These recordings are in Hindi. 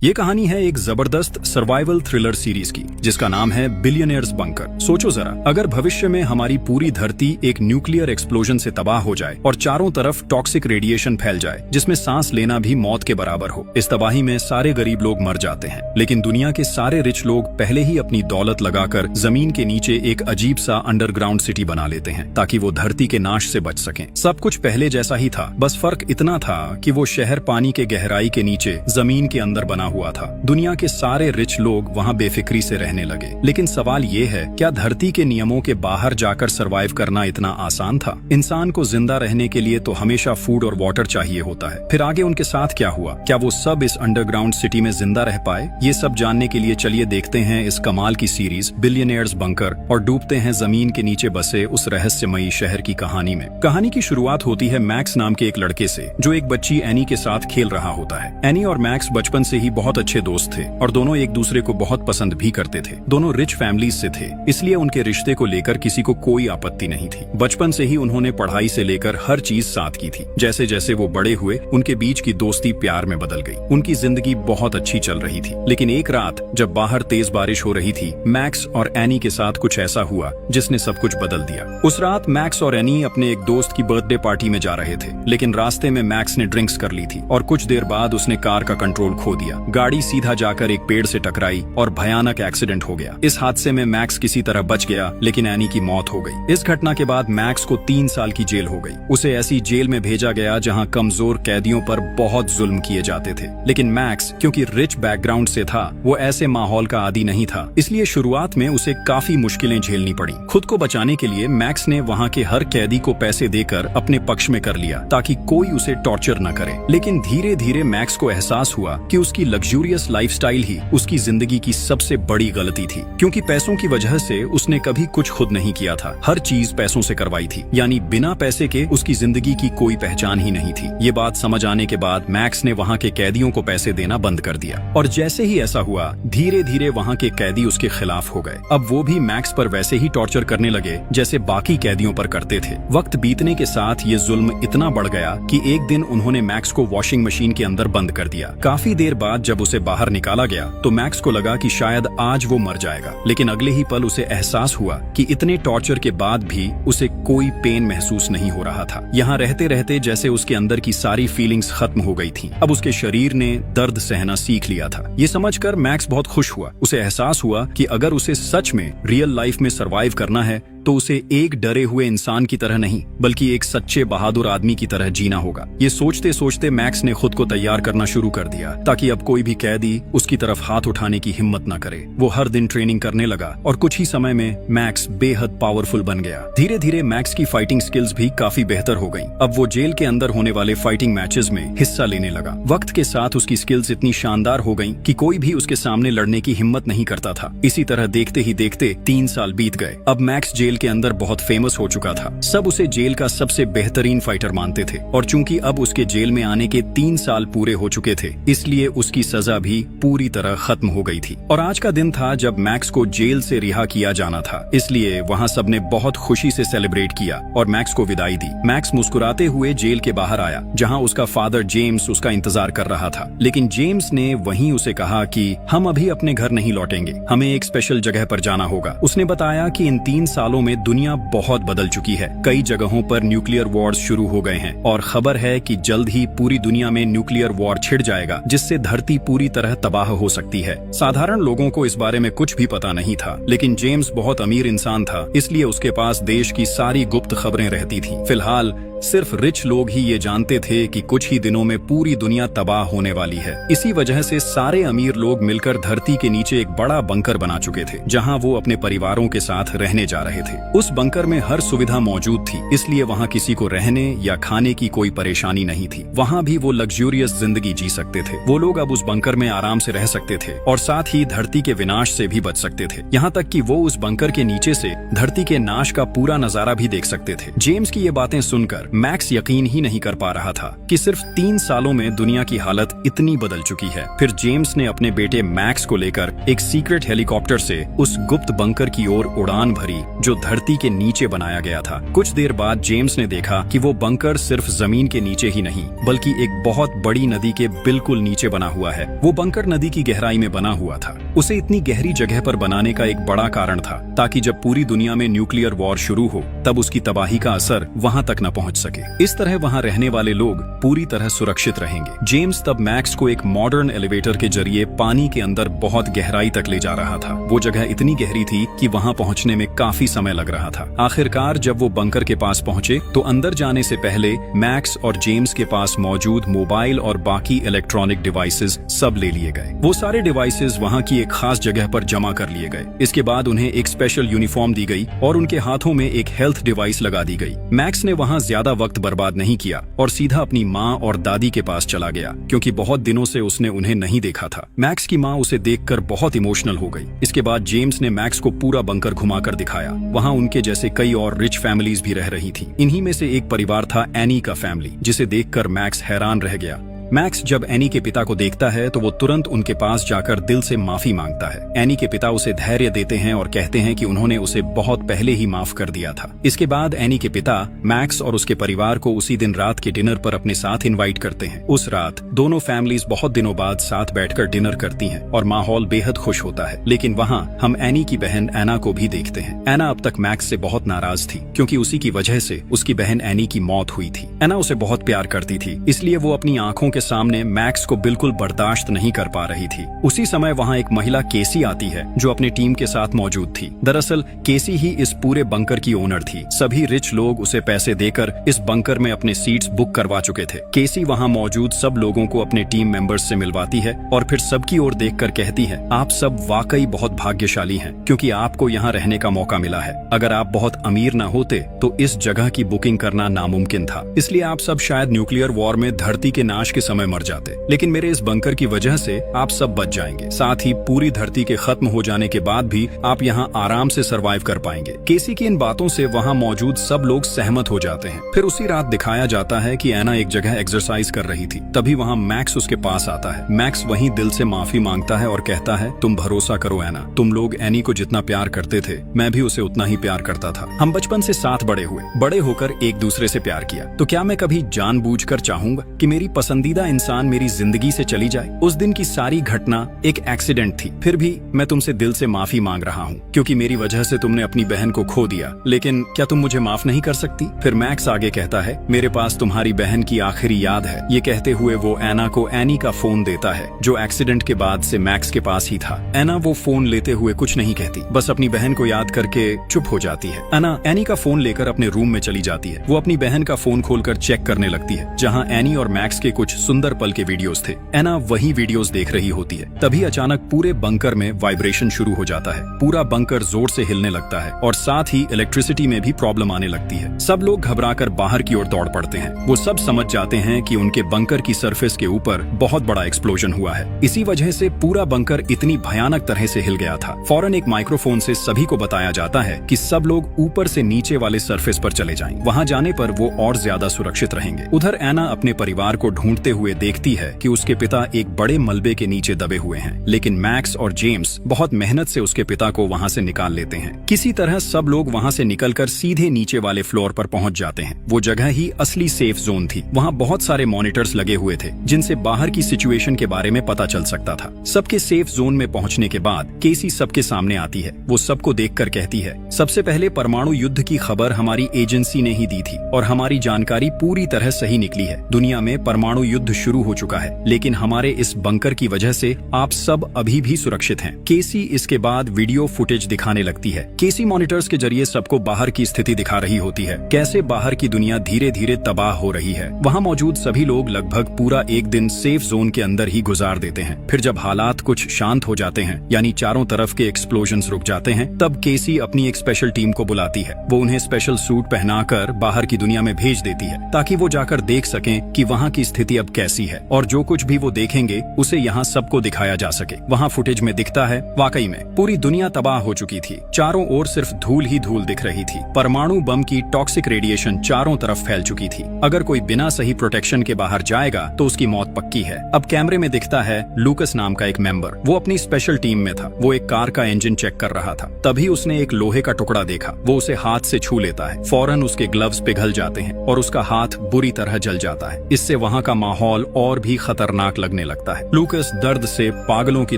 ये कहानी है एक जबरदस्त सर्वाइवल थ्रिलर सीरीज की जिसका नाम है बिलियनियर्स बंकर। सोचो जरा, अगर भविष्य में हमारी पूरी धरती एक न्यूक्लियर एक्सप्लोजन से तबाह हो जाए और चारों तरफ टॉक्सिक रेडिएशन फैल जाए जिसमें सांस लेना भी मौत के बराबर हो। इस तबाही में सारे गरीब लोग मर जाते हैं, लेकिन दुनिया के सारे रिच लोग पहले ही अपनी दौलत लगाकर जमीन के नीचे एक अजीब सा अंडरग्राउंड सिटी बना लेते हैं ताकि वो धरती के नाश से बच सकें। सब कुछ पहले जैसा ही था, बस फर्क इतना था कि वो शहर पानी के गहराई के नीचे जमीन के अंदर बना हुआ था। दुनिया के सारे रिच लोग वहाँ बेफिक्री से रहने लगे। लेकिन सवाल ये है, क्या धरती के नियमों के बाहर जाकर सरवाइव करना इतना आसान था? इंसान को जिंदा रहने के लिए तो हमेशा फूड और वाटर चाहिए होता है। फिर आगे उनके साथ क्या हुआ? क्या वो सब इस अंडरग्राउंड सिटी में जिंदा रह पाए? ये सब जानने के लिए चलिए देखते हैं इस कमाल की सीरीज बिलियनियर्स बंकर और डूबते हैं जमीन के नीचे बसे उस रहस्यमयी शहर की कहानी में। कहानी की शुरुआत होती है मैक्स नाम के एक लड़के से जो एक बच्ची एनी के साथ खेल रहा होता है। एनी और मैक्स बचपन से ही बहुत अच्छे दोस्त थे और दोनों एक दूसरे को बहुत पसंद भी करते थे। दोनों रिच फैमिलीज से थे, इसलिए उनके रिश्ते को लेकर किसी को कोई आपत्ति नहीं थी। बचपन से ही उन्होंने पढ़ाई से लेकर हर चीज साथ की थी। जैसे जैसे वो बड़े हुए उनके बीच की दोस्ती प्यार में बदल गई। उनकी जिंदगी बहुत अच्छी चल रही थी। लेकिन एक रात जब बाहर तेज बारिश हो रही थी, मैक्स और एनी के साथ कुछ ऐसा हुआ जिसने सब कुछ बदल दिया। उस रात मैक्स और एनी अपने एक दोस्त की बर्थडे पार्टी में जा रहे थे, लेकिन रास्ते में मैक्स ने ड्रिंक्स कर ली थी और कुछ देर बाद उसने कार का कंट्रोल खो दिया। गाड़ी सीधा जाकर एक पेड़ से टकराई और भयानक एक्सीडेंट हो गया। इस हादसे में मैक्स किसी तरह बच गया, लेकिन एनी की मौत हो गई। इस घटना के बाद मैक्स को 3 साल की जेल हो गई। उसे ऐसी जेल में भेजा गया जहां कमजोर कैदियों पर बहुत जुल्म किए जाते थे। लेकिन मैक्स क्योंकि रिच बैकग्राउंड से था, वो ऐसे माहौल का आदी नहीं था, इसलिए शुरुआत में उसे काफी मुश्किलें झेलनी पड़ी। खुद को बचाने के लिए मैक्स ने वहां के हर कैदी को पैसे देकर अपने पक्ष में कर लिया ताकि कोई उसे टॉर्चर न करे। लेकिन धीरे धीरे मैक्स को एहसास हुआ कि उसकी लग्जूरियस लाइफस्टाइल ही उसकी जिंदगी की सबसे बड़ी गलती थी, क्योंकि पैसों की वजह से उसने कभी कुछ खुद नहीं किया था। हर चीज पैसों से करवाई थी, यानी बिना पैसे के उसकी जिंदगी की कोई पहचान ही नहीं थी। ये बात समझ आने के बाद मैक्स ने वहाँ के कैदियों को पैसे देना बंद कर दिया और जैसे ही ऐसा हुआ, धीरे धीरे वहाँ के कैदी उसके खिलाफ हो गए। अब वो भी मैक्स पर वैसे ही टॉर्चर करने लगे जैसे बाकी कैदियों पर करते थे। वक्त बीतने के साथ ये जुल्म इतना बढ़ गया कि एक दिन उन्होंने मैक्स को वॉशिंग मशीन के अंदर बंद कर दिया। काफी देर बाद जब उसे बाहर निकाला गया तो मैक्स को लगा कि शायद आज वो मर जाएगा, लेकिन अगले ही पल उसे एहसास हुआ कि इतने टॉर्चर के बाद भी उसे कोई पेन महसूस नहीं हो रहा था। यहाँ रहते रहते जैसे उसके अंदर की सारी फीलिंग्स खत्म हो गई थी। अब उसके शरीर ने दर्द सहना सीख लिया था। ये समझकर मैक्स बहुत खुश हुआ। उसे एहसास हुआ कि अगर उसे सच में रियल लाइफ में सरवाइव करना है तो उसे एक डरे हुए इंसान की तरह नहीं, बल्कि एक सच्चे बहादुर आदमी की तरह जीना होगा। ये सोचते सोचते मैक्स ने खुद को तैयार करना शुरू कर दिया ताकि अब कोई भी कैदी उसकी तरफ हाथ उठाने की हिम्मत न करे। वो हर दिन ट्रेनिंग करने लगा और कुछ ही समय में मैक्स बेहद पावरफुल बन गया। धीरे धीरे मैक्स की फाइटिंग स्किल्स भी काफी बेहतर हो गई। अब वो जेल के अंदर होने वाले फाइटिंग मैचेस में हिस्सा लेने लगा। वक्त के साथ उसकी स्किल्स इतनी शानदार हो गई कि कोई भी उसके सामने लड़ने की हिम्मत नहीं करता था। इसी तरह देखते ही देखते 3 साल बीत गए। अब मैक्स जेल के अंदर बहुत फेमस हो चुका था। सब उसे जेल का सबसे बेहतरीन फाइटर मानते थे और चूंकि अब उसके जेल में आने के 3 साल पूरे हो चुके थे, इसलिए उसकी सजा भी पूरी तरह खत्म हो गई थी। और आज का दिन था जब मैक्स को जेल से रिहा किया जाना था, इसलिए वहाँ सबने बहुत खुशी से सेलिब्रेट किया और मैक्स को विदाई दी। मैक्स मुस्कुराते हुए जेल के बाहर आया, जहाँ उसका फादर जेम्स उसका इंतजार कर रहा था। लेकिन जेम्स ने वहीं उसे कहा कि हम अभी अपने घर नहीं लौटेंगे, हमें एक स्पेशल जगह पर जाना होगा। उसने बताया कि इन 3 सालों में दुनिया बहुत बदल चुकी है। कई जगहों पर न्यूक्लियर वॉर्स शुरू हो गए हैं और खबर है कि जल्द ही पूरी दुनिया में न्यूक्लियर वॉर छिड़ जाएगा, जिससे धरती पूरी तरह तबाह हो सकती है। साधारण लोगों को इस बारे में कुछ भी पता नहीं था, लेकिन जेम्स बहुत अमीर इंसान था, इसलिए उसके पास देश की सारी गुप्त खबरें रहती थीं। फिलहाल सिर्फ रिच लोग ही ये जानते थे कि कुछ ही दिनों में पूरी दुनिया तबाह होने वाली है। इसी वजह से सारे अमीर लोग मिलकर धरती के नीचे एक बड़ा बंकर बना चुके थे, जहां वो अपने परिवारों के साथ रहने जा रहे थे। उस बंकर में हर सुविधा मौजूद थी, इसलिए वहां किसी को रहने या खाने की कोई परेशानी नहीं थी। वहां भी वो लग्जूरियस जिंदगी जी सकते थे। वो लोग अब उस बंकर में आराम से रह सकते थे और साथ ही धरती के विनाश से भी बच सकते थे। यहाँ तक कि वो उस बंकर के नीचे से धरती के नाश का पूरा नजारा भी देख सकते थे। जेम्स की ये बातें सुनकर मैक्स यकीन ही नहीं कर पा रहा था कि सिर्फ 3 सालों में दुनिया की हालत इतनी बदल चुकी है। फिर जेम्स ने अपने बेटे मैक्स को लेकर एक सीक्रेट हेलीकॉप्टर से उस गुप्त बंकर की ओर उड़ान भरी जो धरती के नीचे बनाया गया था। कुछ देर बाद जेम्स ने देखा कि वो बंकर सिर्फ जमीन के नीचे ही नहीं बल्कि एक बहुत बड़ी नदी के बिल्कुल नीचे बना हुआ है। वो बंकर नदी की गहराई में बना हुआ था। उसे इतनी गहरी जगह पर बनाने का एक बड़ा कारण था ताकि जब पूरी दुनिया में न्यूक्लियर वॉर शुरू हो तब उसकी तबाही का असर वहां तक न पहुंच सके। इस तरह वहां रहने वाले लोग पूरी तरह सुरक्षित रहेंगे। जेम्स तब मैक्स को एक मॉडर्न एलिवेटर के जरिए पानी के अंदर बहुत गहराई तक ले जा रहा था। वो जगह इतनी गहरी थी कि वहां पहुंचने में काफी समय लग रहा था। आखिरकार जब वो बंकर के पास पहुंचे तो अंदर जाने से पहले मैक्स और जेम्स के पास मौजूद मोबाइल और बाकी इलेक्ट्रॉनिक डिवाइसेस सब ले लिए गए। वो सारे डिवाइसेस वहां की एक खास जगह पर जमा कर लिए गए। इसके बाद उन्हें एक स्पेशल यूनिफॉर्म दी गई और उनके हाथों में एक हेल्थ डिवाइस लगा दी गई। मैक्स ने वहां ज्यादा वक्त बर्बाद नहीं किया और सीधा अपनी माँ और दादी के पास चला गया क्योंकि बहुत दिनों से उसने उन्हें नहीं देखा था। मैक्स की माँ उसे देखकर बहुत इमोशनल हो गई। इसके बाद जेम्स ने मैक्स को पूरा बंकर घुमाकर दिखाया। वहां उनके जैसे कई और रिच फैमिलीज भी रह रही थी। इन्हीं में से एक परिवार था एनी का फैमिली, जिसे देखकर मैक्स हैरान रह गया। मैक्स जब एनी के पिता को देखता है तो वो तुरंत उनके पास जाकर दिल से माफी मांगता है। एनी के पिता उसे धैर्य देते हैं और कहते हैं कि उन्होंने उसे बहुत पहले ही माफ कर दिया था। इसके बाद एनी के पिता मैक्स और उसके परिवार को उसी दिन रात के डिनर पर अपने साथ इनवाइट करते हैं। उस रात दोनों फैमिलीज बहुत दिनों बाद साथ बैठकर डिनर करती हैं और माहौल बेहद खुश होता है। लेकिन वहाँ हम एनी की बहन एना को भी देखते हैं। एना अब तक मैक्स से बहुत नाराज थी क्योंकि उसी की वजह से उसकी बहन एनी की मौत हुई थी। एना उसे बहुत प्यार करती थी, इसलिए वो अपनी आंखों के सामने मैक्स को बिल्कुल बर्दाश्त नहीं कर पा रही थी। उसी समय वहाँ एक महिला केसी आती है जो अपने टीम के साथ मौजूद थी। दरअसल केसी ही इस पूरे बंकर की ओनर थी। सभी रिच लोग उसे पैसे देकर इस बंकर में अपने सीट्स बुक करवा चुके थे। केसी वहाँ मौजूद सब लोगों को अपने टीम मेंबर्स से मिलवाती है और फिर सबकी ओर देखकर कहती है, आप सब वाकई बहुत भाग्यशाली हैं क्योंकि आपको यहाँ रहने का मौका मिला है। अगर आप बहुत अमीर न होते तो इस जगह की बुकिंग करना नामुमकिन था। इसलिए आप सब शायद न्यूक्लियर वॉर में धरती के नाश के समय मर जाते, लेकिन मेरे इस बंकर की वजह से आप सब बच जाएंगे। साथ ही पूरी धरती के खत्म हो जाने के बाद भी आप यहाँ आराम से सरवाइव कर पाएंगे। केसी की इन बातों से वहाँ मौजूद सब लोग सहमत हो जाते हैं। फिर उसी रात दिखाया जाता है कि एना एक जगह एक्सरसाइज कर रही थी। तभी वहाँ मैक्स उसके पास आता है। मैक्स वहीं दिल से माफी मांगता है और कहता है, तुम भरोसा करो एना, तुम लोग एनी को जितना प्यार करते थे मैं भी उसे उतना ही प्यार करता था। हम बचपन से साथ बड़े हुए, बड़े होकर एक दूसरे से प्यार किया, तो क्या मैं कभी जानबूझकर चाहूंगा कि मेरी पसंदीदा इंसान मेरी जिंदगी से चली जाए? उस दिन की सारी घटना एक एक्सीडेंट थी। फिर भी मैं तुमसे दिल से माफी मांग रहा हूँ क्योंकि मेरी वजह से तुमने अपनी बहन को खो दिया। लेकिन क्या तुम मुझे माफ नहीं कर सकती? फिर मैक्स आगे कहता है, मेरे पास तुम्हारी बहन की आखिरी याद है। ये कहते हुए वो एना को एनी का फोन देता है जो एक्सीडेंट के बाद से मैक्स के पास ही था। एना वो फोन लेते हुए कुछ नहीं कहती, बस अपनी बहन को याद करके चुप हो जाती है। एना एनी का फोन लेकर अपने रूम में चली जाती है। वो अपनी बहन का फोन खोलकर चेक करने लगती है जहाँ एनी और मैक्स के कुछ सुंदर पल के वीडियोस थे। एना वही वीडियोस देख रही होती है। तभी अचानक पूरे बंकर में वाइब्रेशन शुरू हो जाता है। पूरा बंकर जोर से हिलने लगता है और साथ ही इलेक्ट्रिसिटी में भी प्रॉब्लम आने लगती है। सब लोग घबराकर बाहर की ओर दौड़ पड़ते हैं। वो सब समझ जाते हैं कि उनके बंकर की सरफेस के ऊपर बहुत बड़ा एक्सप्लोजन हुआ है। इसी वजह से पूरा बंकर इतनी भयानक तरह से हिल गया था। फौरन एक माइक्रोफोन से सभी को बताया जाता है कि सब लोग ऊपर से नीचे वाले सरफेस पर चले जाएं। वहां जाने पर वो और ज्यादा सुरक्षित रहेंगे। उधर एना अपने परिवार को ढूंढते हुए देखती है कि उसके पिता एक बड़े मलबे के नीचे दबे हुए हैं, लेकिन मैक्स और जेम्स बहुत मेहनत से उसके पिता को वहां से निकाल लेते हैं। किसी तरह सब लोग वहां से निकलकर सीधे नीचे वाले फ्लोर पर पहुंच जाते हैं। वो जगह ही असली सेफ जोन थी। वहां बहुत सारे मॉनिटर्स लगे हुए थे जिनसे बाहर की सिचुएशन के बारे में पता चल सकता था। सबके सेफ जोन में पहुंचने के बाद केसी सबके सामने आती है। वो सबको देखकर कहती है, सबसे पहले परमाणु युद्ध की खबर हमारी एजेंसी ने ही दी थी और हमारी जानकारी पूरी तरह सही निकली है। दुनिया में परमाणु युद्ध शुरू हो चुका है, लेकिन हमारे इस बंकर की वजह से आप सब अभी भी सुरक्षित हैं। केसी इसके बाद वीडियो फुटेज दिखाने लगती है। केसी मॉनिटर्स के जरिए सबको बाहर की स्थिति दिखा रही होती है, कैसे बाहर की दुनिया धीरे धीरे तबाह हो रही है। वहाँ मौजूद सभी लोग लगभग पूरा एक दिन सेफ जोन के अंदर ही गुजार देते हैं। फिर जब हालात कुछ शांत हो जाते हैं, यानी चारों तरफ के एक्सप्लोजन्स रुक जाते हैं, तब केसी अपनी एक स्पेशल टीम को बुलाती है। वो उन्हें स्पेशल सूट पहनाकर बाहर की दुनिया में भेज देती है ताकि वो जाकर देख सकें कि वहाँ की स्थिति अब कैसी है और जो कुछ भी वो देखेंगे उसे यहाँ सबको दिखाया जा सके। वहाँ फुटेज में दिखता है वाकई में पूरी दुनिया तबाह हो चुकी थी। चारों ओर सिर्फ धूल ही धूल दिख रही थी। परमाणु बम की टॉक्सिक रेडिएशन चारों तरफ फैल चुकी थी। अगर कोई बिना सही प्रोटेक्शन के बाहर जाएगा तो उसकी मौत पक्की है। अब कैमरे में दिखता है लूकस नाम का एक मेंबर, वो अपनी स्पेशल टीम में था। वो एक कार का इंजन चेक कर रहा था, तभी उसने एक लोहे का टुकड़ा देखा। वो उसे हाथ से छू लेता है। फौरन उसके ग्लव्स पिघल जाते हैं और उसका हाथ बुरी तरह जल जाता है। इससे वहाँ का माहौल और भी खतरनाक लगने लगता है। लूकस दर्द से पागलों की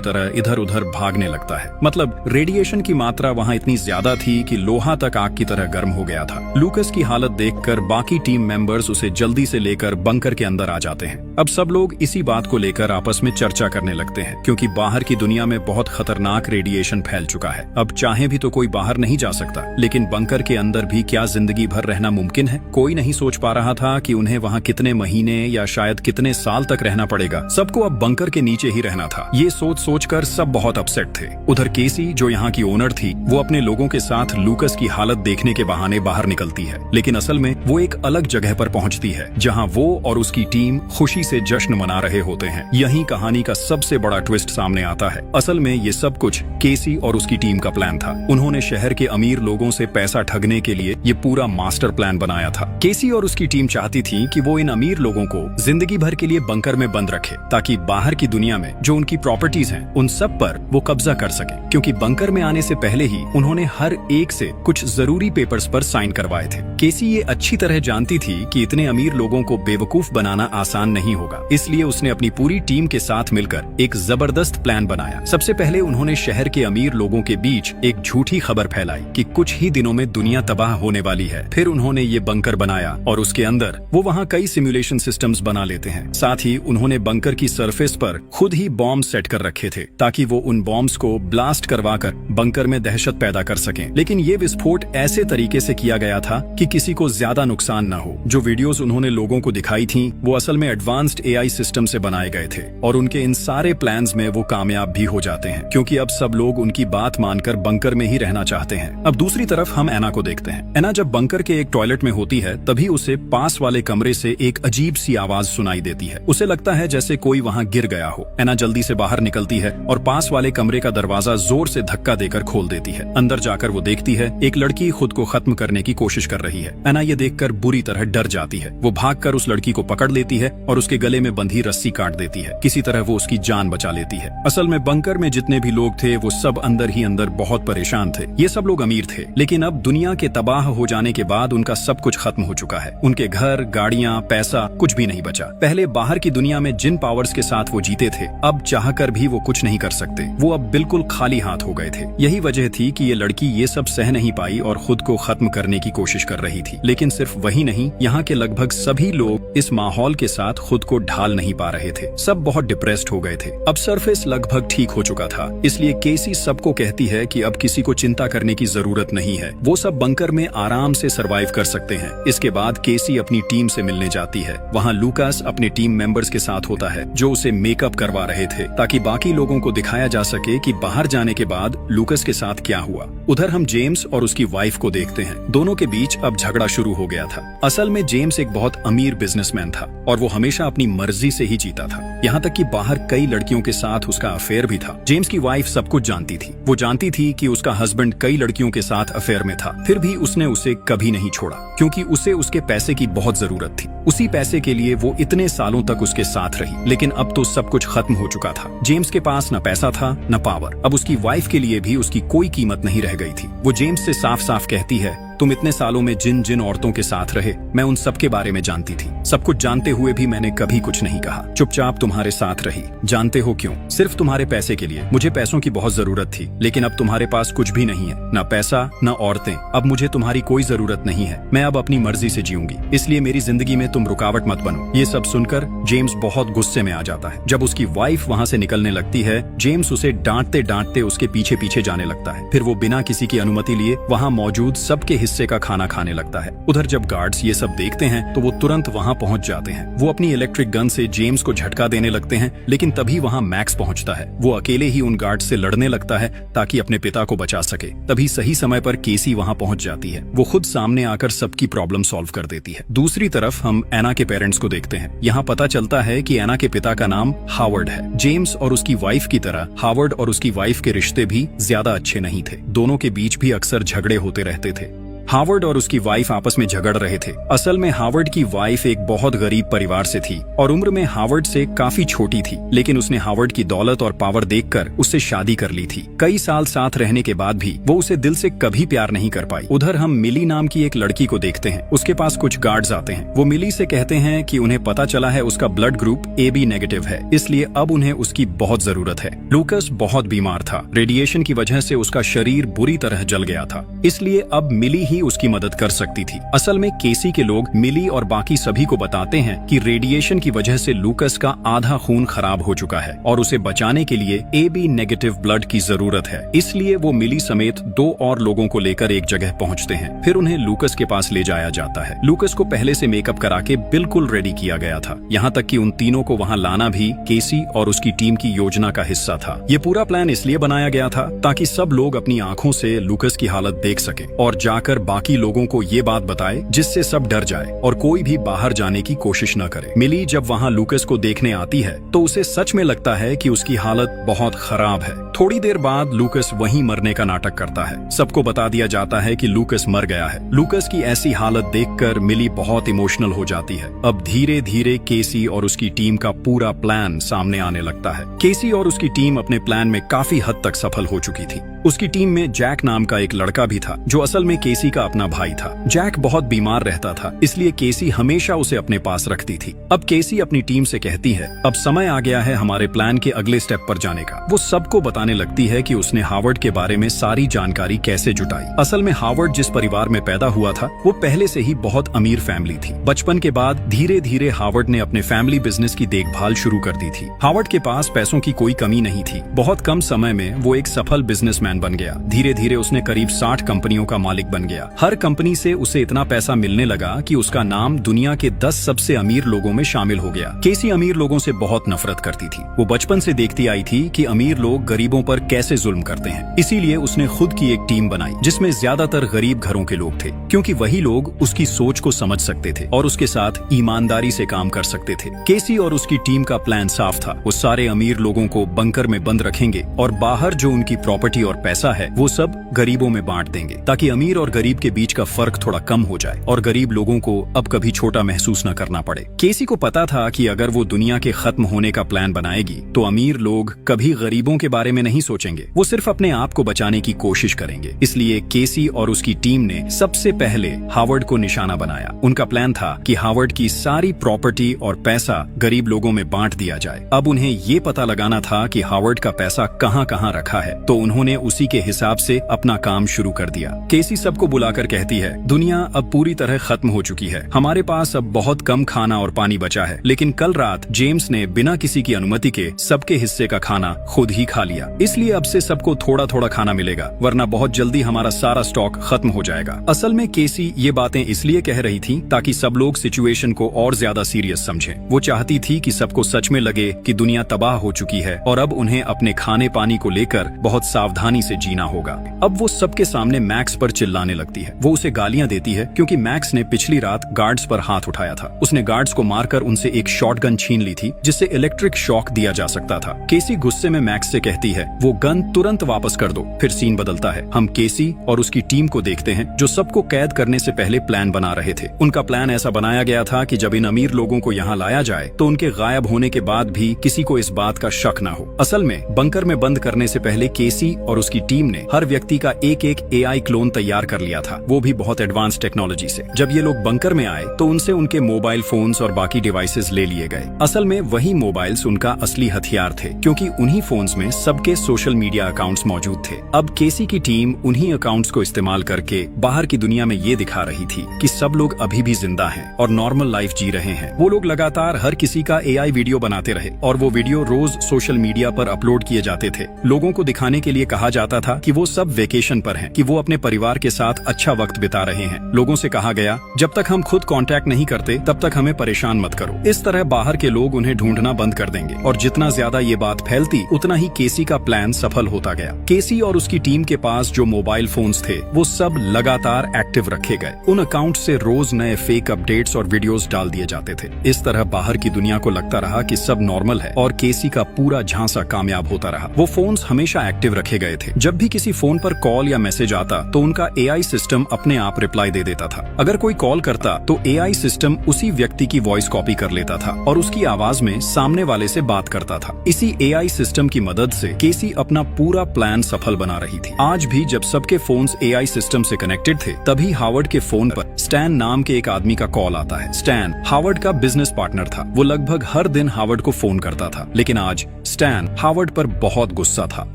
तरह इधर उधर भागने लगता है। मतलब रेडिएशन की मात्रा वहाँ इतनी ज्यादा थी कि लोहा तक आग की तरह गर्म हो गया था। लूकस की हालत देखकर बाकी टीम मेंबर्स उसे जल्दी से लेकर बंकर के अंदर आ जाते हैं। अब सब लोग इसी बात को लेकर आपस में चर्चा करने लगते हैं, क्योंकि बाहर की दुनिया में बहुत खतरनाक रेडिएशन फैल चुका है। अब चाहे भी तो कोई बाहर नहीं जा सकता, लेकिन बंकर के अंदर भी क्या जिंदगी भर रहना मुमकिन है? कोई नहीं सोच पा रहा था कि उन्हें वहाँ कितने महीने या शायद कितने साल तक रहना पड़ेगा। सबको अब बंकर के नीचे ही रहना था। ये सोच सोचकर सब बहुत अपसेट थे। उधर केसी, जो यहाँ की ओनर थी, वो अपने लोगों के साथ लूकस की हालत देखने के बहाने बाहर निकलती है, लेकिन असल में वो एक अलग जगह पर पहुंचती है जहां वो और उसकी टीम खुशी से जश्न मना रहे होते हैं। यही कहानी का सबसे बड़ा ट्विस्ट सामने आता है। असल में ये सब कुछ केसी और उसकी टीम का प्लान था। उन्होंने शहर के अमीर लोगों से पैसा ठगने के लिए ये पूरा मास्टर प्लान बनाया था। केसी और उसकी टीम चाहती थी कि वो इन अमीर लोगों को जिंदगी भर के लिए बंकर में बंद रखे, ताकि बाहर की दुनिया में जो उनकी प्रॉपर्टीज हैं उन सब पर वो कब्जा कर सके। क्योंकि बंकर में आने से पहले ही उन्होंने हर एक से कुछ जरूरी पेपर्स पर साइन करवाए थे। केसी ये अच्छी तरह जानती थी कि इतने अमीर लोगों को बेवकूफ बनाना आसान नहीं होगा, इसलिए उसने अपनी पूरी टीम के साथ मिलकर एक जबरदस्त प्लान बनाया। सबसे पहले उन्होंने शहर के अमीर लोगों के बीच एक झूठी खबर फैलाई कि कुछ ही दिनों में दुनिया तबाह होने वाली है। फिर उन्होंने ये बंकर बनाया और उसके अंदर वो वहाँ कई सिमुलेशन सिस्टम्स बना लेते हैं। साथ ही उन्होंने बंकर की सरफेस पर खुद ही बॉम्ब सेट कर रखे थे, ताकि वो उन बॉम्ब्स को ब्लास्ट करवाकर बंकर में दहशत पैदा कर सकें। लेकिन ये विस्फोट ऐसे तरीके से किया गया था कि किसी को ज्यादा नुकसान न हो। जो वीडियोस उन्होंने लोगों को दिखाई थी वो असल में एडवांस्ड एआई सिस्टम से बनाए गए थे, और उनके इन सारे प्लान्स में वो कामयाब भी हो जाते हैं, क्योंकि अब सब लोग उनकी बात मानकर बंकर में ही रहना चाहते हैं। अब दूसरी तरफ हम एना को देखते हैं। एना जब बंकर के एक टॉयलेट में होती है, तभी उसे पास वाले कमरे से एक अजीब सी आवाज सुनाई देती है। उसे लगता है जैसे कोई वहाँ गिर गया हो। एना जल्दी से बाहर निकलती है और पास वाले कमरे का दरवाजा जोर से धक्का देकर खोल देती है। अंदर जाकर वो देखती है एक लड़की खुद को खत्म करने की कोशिश कर रही है। एना ये देखकर बुरी तरह डर जाती है। वो भागकर उस लड़की को पकड़ लेती है और उसके गले में बंधी रस्सी काट देती है। किसी तरह वो उसकी जान बचा लेती है। असल में बंकर में जितने भी लोग थे वो सब अंदर ही अंदर बहुत परेशान थे। ये सब लोग अमीर थे, लेकिन अब दुनिया के तबाह हो जाने के बाद उनका सब कुछ खत्म हो चुका है। उनके घर, गाड़ियाँ, पैसा, कुछ भी नहीं बचा। पहले बाहर की दुनिया में जिन पावर्स के साथ वो जीते थे, अब चाहकर भी वो कुछ नहीं कर सकते। वो अब बिल्कुल खाली हाथ हो गए थे। यही वजह थी कि ये लड़की ये सब सह नहीं पाई और खुद को खत्म करने की कोशिश कर रही थी। लेकिन सिर्फ वही नहीं, यहाँ के लगभग सभी लोग इस माहौल के साथ खुद को ढाल नहीं पा रहे थे। सब बहुत डिप्रेस्ड हो गए थे। अब सरफेस लगभग ठीक हो चुका था, इसलिए केसी सबको कहती है कि अब किसी को चिंता करने की जरूरत नहीं है। वो सब बंकर में आराम से सरवाइव कर सकते हैं। इसके बाद केसी अपनी टीम से मिलने जाती है। वहाँ लूकास अपने टीम मेंबर्स के साथ होता है, जो उसे मेकअप करवा रहे थे, ताकि बाकी लोगों को दिखाया जा सके कि बाहर जाने के बाद लूकास के साथ क्या हुआ। उधर हम जेम्स और उसकी वाइफ को देखते हैं। दोनों के बीच अब झगड़ा शुरू हो गया था। असल में जेम्स एक बहुत अमीर बिजनेसमैन था और वो हमेशा अपनी मर्जी से ही जीता था। यहाँ तक कि बाहर कई लड़कियों के साथ उसका अफेयर भी था। जेम्स की वाइफ सब कुछ जानती थी। वो जानती थी कि उसका हस्बैंड कई लड़कियों के साथ अफेयर में था, फिर भी उसने उसे कभी नहीं छोड़ा, क्योंकि उसे उसके पैसे की बहुत जरूरत थी। उसी पैसे के लिए वो इतने सालों तक उसके साथ रही। लेकिन अब तो सब कुछ खत्म हो चुका था। जेम्स के पास न पैसा था न पावर। अब उसकी वाइफ के लिए भी उसकी कोई कीमत नहीं रह गई थी। वो जेम्स से साफ साफ कहती है, तुम इतने सालों में जिन जिन औरतों के साथ रहे, मैं उन सब के बारे में जानती थी। सब कुछ जानते हुए भी मैंने कभी कुछ नहीं कहा। चुपचाप तुम्हारे साथ रही। जानते हो क्यों? सिर्फ तुम्हारे पैसे के लिए। मुझे पैसों की बहुत जरूरत थी, लेकिन अब तुम्हारे पास कुछ भी नहीं है, न पैसा न औरतें। अब मुझे तुम्हारी कोई जरूरत नहीं है। मैं अब अपनी मर्जी से जीऊंगी, इसलिए मेरी जिंदगी में तुम रुकावट मत बनो। ये सब सुनकर जेम्स बहुत गुस्से में आ जाता है। जब उसकी वाइफ वहाँ से निकलने लगती है, जेम्स उसे डांटते डांटते उसके पीछे पीछे जाने लगता है। फिर वो बिना किसी की अनुमति लिए वहाँ मौजूद सबके हिस्से का खाना खाने लगता है। उधर जब गार्ड्स ये सब देखते हैं तो वो तुरंत वहाँ पहुँच जाते हैं। वो अपनी इलेक्ट्रिक गन से जेम्स को झटका देने लगते हैं, लेकिन तभी वहाँ मैक्स पहुँचता है। वो अकेले ही उन गार्ड से लड़ने लगता है ताकि अपने पिता को बचा सके। तभी सही समय पर केसी वहाँ पहुँच जाती है। वो खुद सामने आकर सबकी प्रॉब्लम सॉल्व कर देती है। दूसरी तरफ हम एना के पेरेंट्स को देखते हैं। यहाँ पता चलता है कि एना के पिता का नाम हावर्ड है। जेम्स और उसकी वाइफ की तरह हावर्ड और उसकी वाइफ के रिश्ते भी ज्यादा अच्छे नहीं थे। दोनों के बीच भी अक्सर झगड़े होते रहते थे। हावर्ड और उसकी वाइफ आपस में झगड़ रहे थे। असल में हावर्ड की वाइफ एक बहुत गरीब परिवार से थी और उम्र में हावर्ड से काफी छोटी थी, लेकिन उसने हावर्ड की दौलत और पावर देखकर उससे शादी कर ली थी। कई साल साथ रहने के बाद भी वो उसे दिल से कभी प्यार नहीं कर पाई। उधर हम मिली नाम की एक लड़की को देखते हैं। उसके पास कुछ गार्ड्स आते हैं। वो मिली से कहते हैं कि उन्हें पता चला है उसका ब्लड ग्रुप AB नेगेटिव है, इसलिए अब उन्हें उसकी बहुत जरूरत है। लूकस बहुत बीमार था। रेडिएशन की वजह से उसका शरीर बुरी तरह जल गया था, इसलिए अब मिली ही उसकी मदद कर सकती थी। असल में केसी के लोग मिली और बाकी सभी को बताते हैं कि रेडिएशन की वजह से लूकस का आधा खून खराब हो चुका है और उसे बचाने के लिए AB नेगेटिव ब्लड की जरूरत है। इसलिए वो मिली समेत 2 और लोगों को लेकर एक जगह पहुंचते हैं। फिर उन्हें लूकस के पास ले जाया जाता है। लूकस को पहले से मेकअप करा के बिल्कुल रेडी किया गया था। यहाँ तक कि उन तीनों को वहाँ लाना भी केसी और उसकी टीम की योजना का हिस्सा था। ये पूरा प्लान इसलिए बनाया गया था ताकि सब लोग अपनी आंखों से लूकस की हालत देख सकें और जाकर बाकी लोगों को ये बात बताए जिससे सब डर जाए और कोई भी बाहर जाने की कोशिश न करे। मिली जब वहाँ लूकस को देखने आती है तो उसे सच में लगता है कि उसकी हालत बहुत खराब है। थोड़ी देर बाद लूकस वहीं मरने का नाटक करता है। सबको बता दिया जाता है कि लूकस मर गया है। लूकस की ऐसी हालत देखकर मिली बहुत इमोशनल हो जाती है। अब धीरे धीरे केसी और उसकी टीम का पूरा प्लान सामने आने लगता है। केसी और उसकी टीम अपने प्लान में काफी हद तक सफल हो चुकी थी। उसकी टीम में जैक नाम का एक लड़का भी था जो असल में केसी का अपना भाई था। जैक बहुत बीमार रहता था, इसलिए केसी हमेशा उसे अपने पास रखती थी। अब केसी अपनी टीम से कहती है, अब समय आ गया है हमारे प्लान के अगले स्टेप पर जाने का। वो सबको बताने लगती है कि उसने हावर्ड के बारे में सारी जानकारी कैसे जुटाई। असल में हावर्ड जिस परिवार में पैदा हुआ था वो पहले से ही बहुत अमीर फैमिली थी। बचपन के बाद धीरे धीरे हावर्ड ने अपने फैमिली बिजनेस की देखभाल शुरू कर दी थी। हावर्ड के पास पैसों की कोई कमी नहीं थी। बहुत कम समय में वो एक सफल बिजनेसमैन बन गया। धीरे धीरे उसने करीब 60 कंपनियों का मालिक बन गया। हर कंपनी से उसे इतना पैसा मिलने लगा कि उसका नाम दुनिया के 10 सबसे अमीर लोगों में शामिल हो गया। केसी अमीर लोगों से बहुत नफरत करती थी। वो बचपन से देखती आई थी कि अमीर लोग गरीबों पर कैसे जुल्म करते हैं। इसीलिए उसने खुद की एक टीम बनाई जिसमें ज्यादातर गरीब घरों के लोग थे, क्योंकि वही लोग उसकी सोच को समझ सकते थे और उसके साथ ईमानदारी से काम कर सकते थे। केसी और उसकी टीम का प्लान साफ था। वो सारे अमीर लोगों को बंकर में बंद रखेंगे और बाहर जो उनकी प्रॉपर्टी और पैसा है वो सब गरीबों में बांट देंगे, ताकि अमीर और गरीब के बीच का फर्क थोड़ा कम हो जाए और गरीब लोगों को अब कभी छोटा महसूस न करना पड़े। केसी को पता था कि अगर वो दुनिया के खत्म होने का प्लान बनाएगी तो अमीर लोग कभी गरीबों के बारे में नहीं सोचेंगे, वो सिर्फ अपने आप को बचाने की कोशिश करेंगे। इसलिए केसी और उसकी टीम ने सबसे पहले हावर्ड को निशाना बनाया। उनका प्लान था कि हावर्ड की सारी प्रॉपर्टी और पैसा गरीब लोगों में बांट दिया जाए। अब उन्हें ये पता लगाना था कि हावर्ड का पैसा कहाँ कहाँ रखा है, तो उन्होंने उसी के हिसाब से अपना काम शुरू कर दिया। केसी सबको बुलाकर कहती है, दुनिया अब पूरी तरह खत्म हो चुकी है। हमारे पास अब बहुत कम खाना और पानी बचा है, लेकिन कल रात जेम्स ने बिना किसी की अनुमति के सबके हिस्से का खाना खुद ही खा लिया। इसलिए अब से सबको थोड़ा थोड़ा खाना मिलेगा, वरना बहुत जल्दी हमारा सारा स्टॉक खत्म हो जाएगा। असल में केसी ये बातें इसलिए कह रही थी ताकि सब लोग सिचुएशन को और ज्यादा सीरियस समझें। वो चाहती थी कि सबको सच में लगे कि दुनिया तबाह हो चुकी है और अब उन्हें अपने खाने पानी को लेकर बहुत सावधानी से जीना होगा। अब वो सबके सामने मैक्स पर चिल्लाने लगती है। वो उसे गालियां देती है क्योंकि मैक्स ने पिछली रात गार्ड्स पर हाथ उठाया था। उसने गार्ड्स को मारकर उनसे एक शॉटगन छीन ली थी जिससे इलेक्ट्रिक शॉक दिया जा सकता था। केसी गुस्से में मैक्स से कहती है, वो गन तुरंत वापस कर दो। फिर सीन बदलता है। हम केसी और उसकी टीम को देखते हैं जो सबको कैद करने से पहले प्लान बना रहे थे। उनका प्लान ऐसा बनाया गया था कि जब इन अमीर लोगों को यहाँ लाया जाए तो उनके गायब होने के बाद भी किसी को इस बात का शक न हो। असल में बंकर में बंद करने से पहले केसी और उसकी टीम ने हर व्यक्ति का एक AI क्लोन तैयार कर लिया था, वो भी बहुत एडवांस टेक्नोलॉजी से। जब ये लोग बंकर में आए तो उनसे उनके मोबाइल फोन्स और बाकी डिवाइसेस ले लिए गए। असल में वही मोबाइल्स उनका असली हथियार थे, क्योंकि उन्हीं फोन्स में सबके सोशल मीडिया अकाउंट्स मौजूद थे। अब केसी की टीम उन्हीं अकाउंट्स को इस्तेमाल करके बाहर की दुनिया में ये दिखा रही थी कि सब लोग अभी भी जिंदा हैं और नॉर्मल लाइफ जी रहे हैं। वो लोग लगातार हर किसी का AI वीडियो बनाते रहे और वो वीडियो रोज सोशल मीडिया पर अपलोड किए जाते थे। लोगों को दिखाने के लिए कहा जाता था कि वो सब वेकेशन पर हैं, कि वो अपने परिवार के साथ अच्छा वक्त बिता रहे हैं। लोगों से कहा गया, जब तक हम खुद कांटेक्ट नहीं करते तब तक हमें परेशान मत करो। इस तरह बाहर के लोग उन्हें ढूंढना बंद कर देंगे और जितना ज्यादा ये बात फैलती उतना ही केसी का प्लान सफल होता गया। केसी और उसकी टीम के पास जो मोबाइल फोन्स थे वो सब लगातार एक्टिव रखे गए। उन अकाउंट से रोज नए फेक अपडेट्स और वीडियोस डाल दिए जाते थे। इस तरह बाहर की दुनिया को लगता रहा कि सब नॉर्मल है और केसी का पूरा झांसा कामयाब होता रहा। वो फोन्स हमेशा एक्टिव रखे गए थे। जब भी किसी फोन पर कॉल या मैसेज आता तो उनका एआई सिस्टम अपने आप रिप्लाई दे देता था। अगर कोई कॉल करता तो एआई सिस्टम उसी व्यक्ति की वॉइस कॉपी कर लेता था और उसकी आवाज में सामने वाले से बात करता था। इसी एआई सिस्टम की मदद से केसी अपना पूरा प्लान सफल बना रही थी। आज भी जब सबके फोन्स एआई सिस्टम से कनेक्टेड थे तभी हावर्ड के फोन पर स्टैन नाम के एक आदमी का कॉल आता है। स्टैन हावर्ड का बिजनेस पार्टनर था। वो लगभग हर दिन हावर्ड को फोन करता था। लेकिन आज स्टैन हावर्ड पर बहुत गुस्सा था